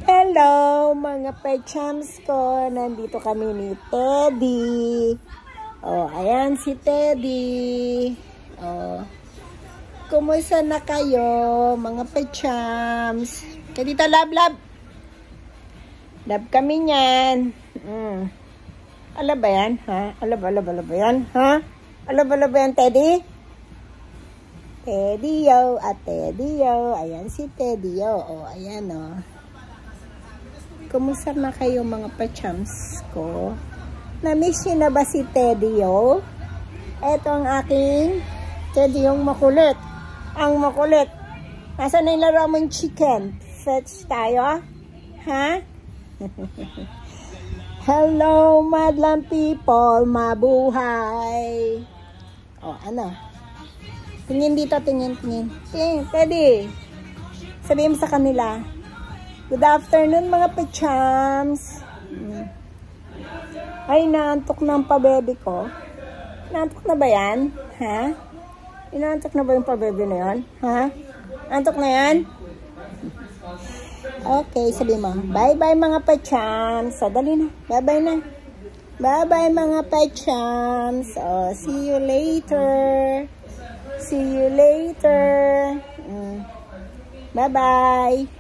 Hello mga pechams ko, nandito kami ni Teddy. Oh, ayan si Teddy. Oh, kumusta na kayo mga pechams? Kaya dito love. Love kami niyan. Ala ba yan? Ha? Ala ba yan? Ha? Ala ba yan, Teddy? Teddy-o at Teddy-o. Ayan si Teddy-o. Oh, ayan oh. Kumusta na kayo mga pachams ko? Na-miss nyo na ba si Teddy-o? Ito ang aking Teddy-yung makulit. Ang makulit. Nasaan na yung laro mong chicken? Fetch tayo? Ha? Hello, madlang people. Mabuhay. O, ano? Tingin dito, tingin. Teddy. Sabihin mo sa kanila. Good afternoon mga pechams. Ay, naantok na ang pabebe ko. Naantok na ba yan? Ha? Inaantok na ba yung pabebe na yan? Ha? Antok na yan? Okay, sabi mo. Bye-bye mga pechams. So, dali na. Bye-bye na. Bye-bye mga pechams. Oh, see you later. See you later. Bye-bye.